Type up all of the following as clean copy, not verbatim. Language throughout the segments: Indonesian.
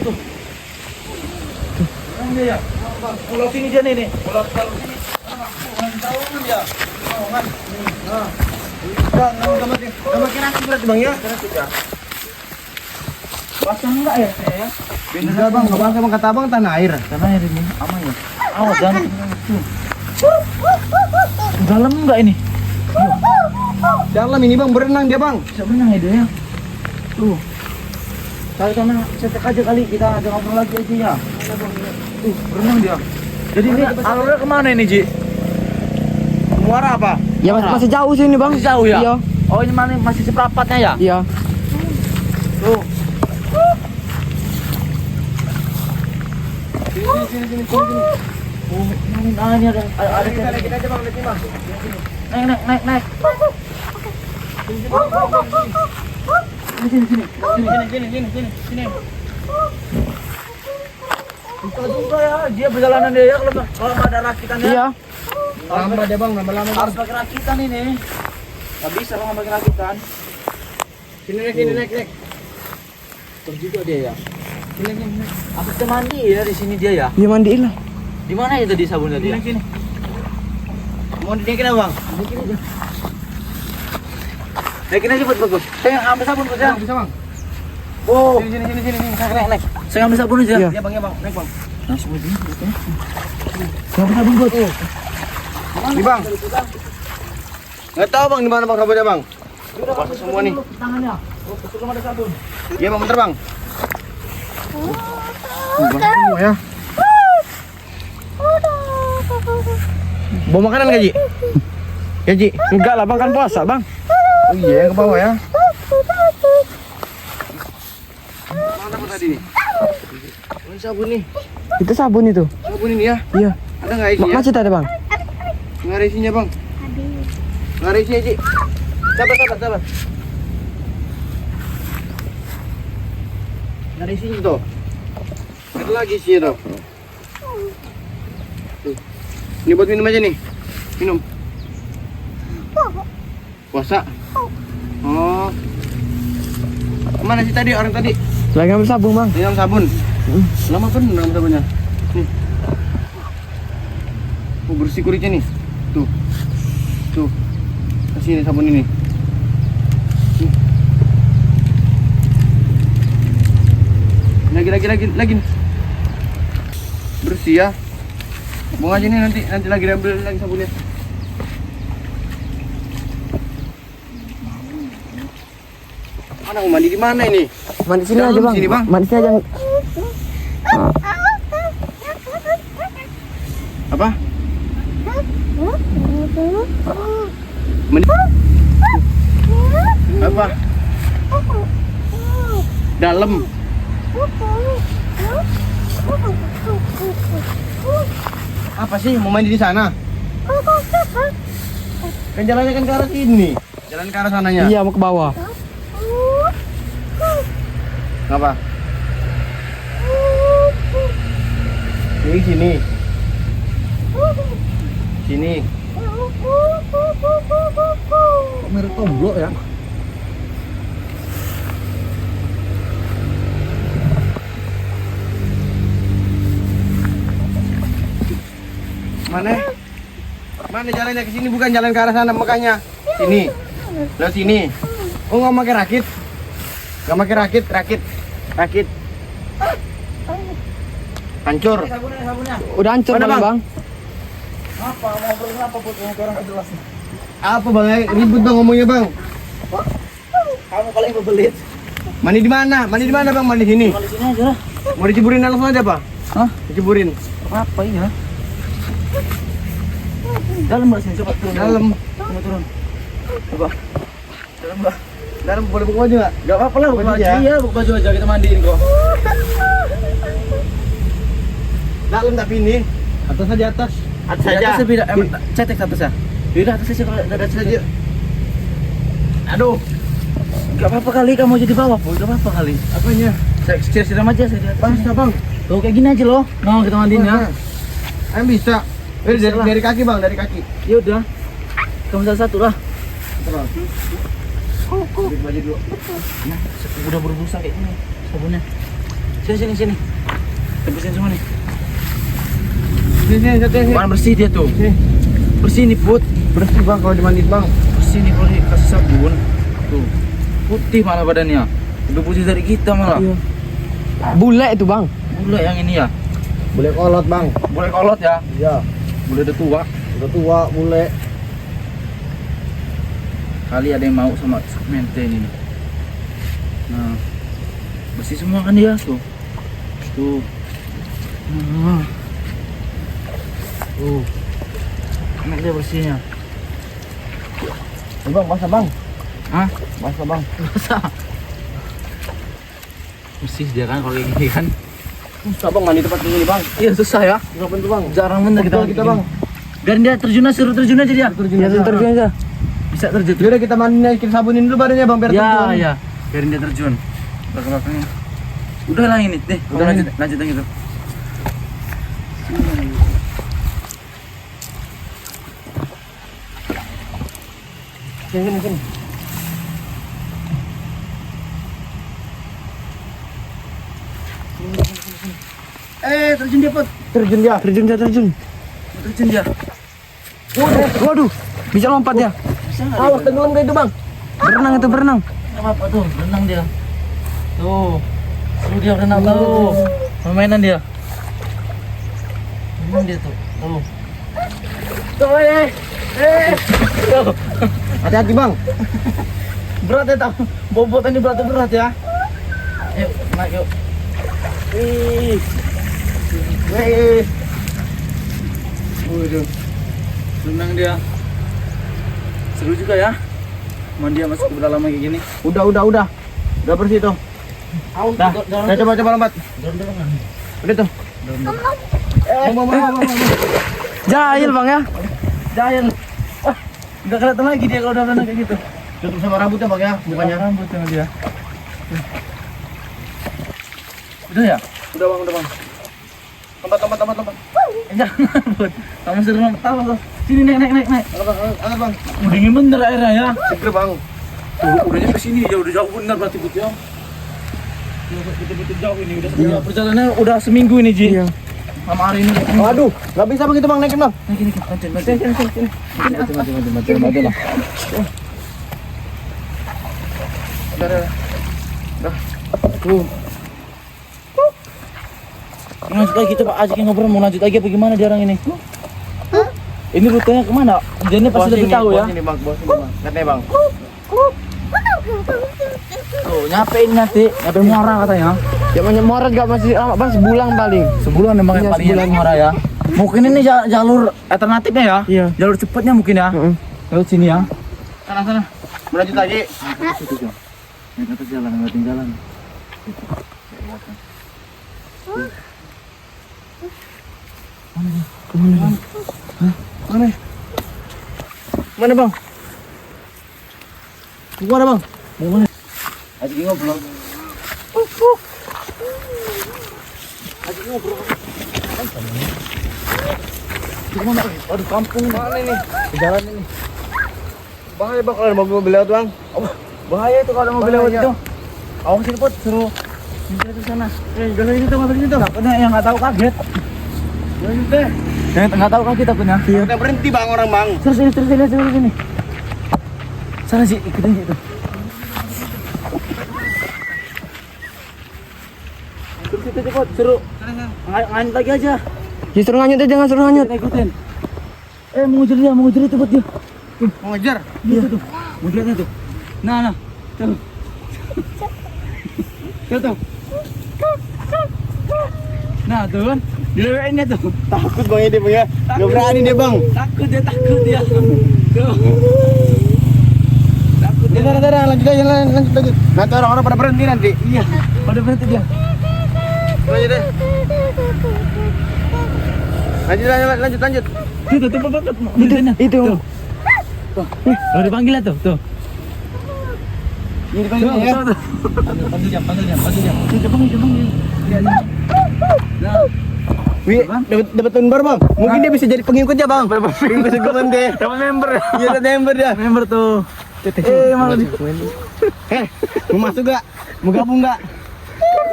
tuh. Dia ya. Pulau sini dia nih. Pulau sini. Tahu dia. Kan. Nah. Udah makin asik berarti Bang ya. Basah enggak ya saya ya? Bisa Bang, enggak basah Bang, kata Abang tanah air. Tanah air ini aman ya. Awas jangan. Dalam enggak ini? Dalam ini Bang, berenang dia Bang. Bisa berenang ya dia ya. Tuh. Kali sana cetek aja kali kita ada ngobrol lagi aja ya. Tuh, berenang dia. Jadi ini alurnya kemana ini Ji? Muara apa? Ya masih jauh sih ini Bang. Masih jauh ya? Iya. Oh ini mana masih seperempatnya ya? Iya. Tuh. Sini. Oh, ini ada Kita aja Bang, lihat Bang. naik. Sini. Bisa juga ya, dia perjalanan dia ya kalau nggak ada rakitannya. Iya. Lama dia Bang, lama-lama Bang. Harus pakai rakitan ini. Nggak bisa kalau nggak pakai rakitan. Sini naik. Terus juga dia ya. Sini. Aku bisa mandi ya di sini dia ya. Dia mandiin lah. Di mana ya tadi sabun tadi? Sini. Mau dinaikin apa Bang? Naikin aja. Naikin aja bagus. Saya ambil sabun Bos ya. Bisa Bang. Oh, Sini. naik. Saya ambil sabun aja. Iya. Ya Bang, naik Bang. Langsung aja. Saya ambil sabun buat. Nih Bang. Enggak tahu Bang di mana Bang sabunnya Bang. Basah semua nih. Tangannya. Oh, belum ada sabun. Iya Bang, bentar Bang. Basah semua ya. Bawa makanan gak Ji? Ya Ji? Enggak lah Bang, kan puasa Bang. Oh iya, yang ke bawah ya. Mana Bang tadi nih? Ini sabun nih. Itu sabun itu. Sabun ini ya. Iya. Ada nggak isinya? Masih ada Bang. Nggak ada isinya Bang. Nggak ada isinya Ji. Sabar. Nggak ada isinya tuh. Ada lagi isinya tuh. Tuh. Ini buat minum aja nih. Minum. Puasa. Oh. Mana sih tadi orang tadi? Lagi ambil sabun Bang. Ini yang sabun. Lama bener sabunnya. Nih. Oh, bersih kulitnya nih. Tuh. Kasih nih sabun ini. Nih. Lagi. Bersih ya. Buang aja nih nanti lagi diambil lagi sabunnya. Mana mau mandi di mana ini? Mandi sini Dalam aja Bang. sini, Bang. Mandi sini aja. Apa? Mandi. Apa? Dalam. Apa sih mau mandi di sana? Kan jalannya kan ke arah sini. Jalan ke arah sananya. Iya, mau ke bawah. Apa? Ini sini. Sini. Kok merek tomblok ya? Mana jalannya ke sini, bukan jalan ke arah sana makanya. Sini. Lewat sini. Oh, nggak pakai rakit. Nggak pakai rakit. Hancur. Sabunnya. Udah hancur Mana, Bang. Bang? Apa? Mau ngobrolin apa buat orang nggak jelas? Apa Bang? Ribut Bang ngomongnya Bang. Kamu paling berbelit. Mandi di mana? Bang? Mandi sini. Di sini aja lah. Mau diceburin langsung aja, Pak? Hah? Diceburin. Apa ya? Dalam Mbak sini, coba turun. Dalam. Coba turun. Coba. Dalam Mbak. Dalam boleh buka baju nggak? Gak apa-apa lah, buka Baju baju aja. ya, buka baju aja kita mandiin kok. Dalam tapi ini. Atas aja atas. Atas aja. Atasnya beda, cetek atasnya. Beda atasnya sih kalau ada atasnya. Aduh. Gak apa-apa kali kamu jadi bawah, Boy. Gak apa-apa kali. Apanya? Saya siram aja saya di atas. Bang, Bang. Tuh kayak gini aja loh. Nah, kita mandiin ya. Ayo bisa. Dari kaki Bang, dari kaki. Ya udah. Kamu salah satu lah. Bang. Ambil baju dulu. Ya, udah berbusa kayak gini sabunnya. Sini. Tebusin semua nih. Sini. Bukan bersih dia tuh. Sini. Bersih nih Put. Bersih bang kalau dimandiin bang. Bersih nih kalau dikasih sabun. Tuh. Putih malah badannya. Lebih putih dari kita malah. Iya. Bule itu bang. Bule yang ini ya. Boleh kolot bang. Boleh kolot ya. Iya. Bule udah tua. Udah tua bule. Kali ada yang mau sama maintain ini. Nah. Bersih semua kan dia tuh. Tuh. Tuh. Enak dia bersihnya. Bang, basah bang. Hah? Basah bang. Masa? Bersih dia kan kalau kayak gini kan. Susah bang mandi tempat ini bang. Iya susah ya. Susah bener bang. Jarang bener kita Betul kita bang. Biar dia terjun aja, suruh terjun aja dia. Ya terjun aja. Bisa terjun. Yaudah kita mandiin, kita sabunin dulu badannya bang biar Ya, terjun. ya. Biarin dia terjun. Belakang-belakangnya. Udah lah ini, deh. Udah lanjut yang itu. Sini. Terjun dia, Put. Terjun dia. Terjun dia. Waduh. Bisa lompat ya. Bisa nggak? Awas tenggelam kayak itu bang. Berenang itu berenang. Nggak apa-apa tuh, berenang dia. Tuh. Seru dia berenang tuh. Permainan dia. Permainan dia tuh. Tuh. Tuh, Tuh. Hati-hati bang. Berat ya, tak? Bobot ini berat ya. Ayo, naik yuk. Wih. Waduh. Senang dia. Seru juga ya. Mandi dia masuk ke dalam kayak gini. Udah. Udah bersih tuh. Dah. Saya coba lompat. Udah tuh. Bang. Jahil bang ya. Jahil. Wah, nggak kelihatan lagi dia kalau udah berenang kayak gitu. Tutup sama rambutnya bang ya, bukannya. Rambut sama dia. Udah ya? Udah bang. Tempat. Jangan, Bud. Kamu suruh tahu loh. Sini naik. Angkat bang. Udah dingin bener airnya ya. Seger bang. Tuh, udah nyampe sini ya, udah jauh bener berarti Bud ya. Betul-betul jauh ini udah. Iya. Perjalanannya udah seminggu ini, Ji. Iya. Sama hari ini. Waduh, nggak bisa begitu bang, naikin bang. Nah, gini, mati lah. Udah. Tuh. Lanjut lagi, coba ajakin ngobrol, mau lanjut lagi apa gimana dia orang ini? Ini rutenya kemana? Dia pasti lebih tahu ya. Ini bang, katanya bang. Tuh, nyampein nanti, nyampe Muara katanya. Zamannya Morat gak masih lama bang, sebulan paling. Sebulan memang yang Iya, paling sebulan. Muara ya. Mungkin ini jalur alternatifnya ya. Iya. Jalur cepatnya mungkin ya. Lewat sini ya. Sana. Melanjut lagi. Yang atas jalan, ngeliatin jalan. Mana bang? Gimana bang? Mau mana? Ajakin ngobrol. Ajakin ngobrol. Gimana? Aduh, kampung mana ini? Di jalan ini. Bahaya bang kalau ada mobil lewat bang. Oh, bahaya itu kalau mobil lewat itu. Awas sini Put, suruh minta ke sana. Jalan ini tuh, mobil ini tuh. Takutnya yang nggak tahu kaget. Jalan ini deh. Yang nggak tahu kaget takutnya. Kita berhenti bang orang bang. Terus sini. Sana sih, ikutin situ. Terus situ cepet, suruh nganyut lagi aja. Justru nganyut aja, jangan suruh nganyut. Ikutin. Mau ngejar dia cepet dia. Mau ngejar. Dia tuh. Modelnya tuh. Nah. Tuh. Tuh. Nah, tuh kan. Dileweinnya tuh. Takut bang ini bang ya. Gak berani dia bang. Takut dia. Tuh. Takut dia. Dadah, lanjut aja, lanjut lagi. Nanti orang-orang pada berhenti nanti. Iya, pada berhenti dia. Lanjut deh. Lanjut. Tuh, modelnya. Itu. Tuh. Oh, dipanggil tuh. Ini dipanggil ya. Tuh. Panggil jam. Coba. Iya. Nah, Wi, dapat tahun baru bang. Mungkin dia bisa jadi pengikutnya bang. Pengikut segumen deh. dapat member. Iya, ada member dia. Member tuh. Malah Mau masuk gak? Mau gabung gak?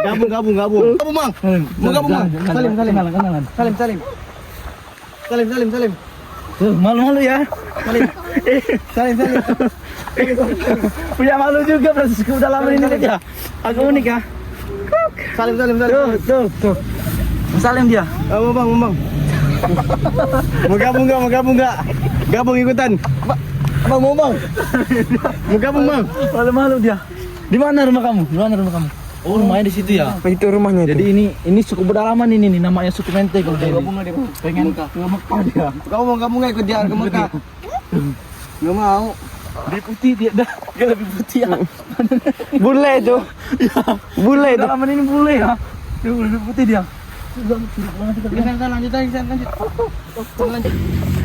Gabung, Bang. Mau gabung, Bang. Salim. Salim. Tuh, malu-malu ya. Salim. Punya malu juga Francisco udah lama ini ya. Agak unik ya. Salim. Tuh. Salim dia. Mau Bang. Mau gabung enggak? Gabung ikutan. Abang mau Bang. Mau gabung Bang. Malu-malu dia. Di mana rumah kamu? Oh, rumahnya di situ ya. Itu rumahnya Jadi itu. ini suku berdalaman ini nih, namanya suku Mente kalau dia. Gabung dia. Pengen ke Mekah dia. Kamu enggak ikut dia ke Mekah? Enggak mau. Dia putih dia lebih putih ya. Bule itu. Bule itu. Berdalaman ini bule ya. Dia lebih putih dia. Sana lanjut.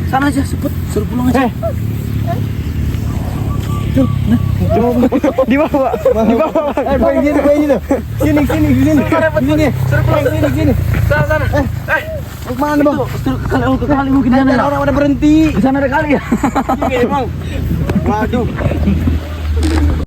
Sana aja, suruh pulang aja. Di bawah. Begini. Sini. Suruh pulang sini. Sana. Mau kemana Bang? Ke kali mungkin sana ya. Orang udah berhenti. Di sana ada kali ya. Sini Bang. Waduh.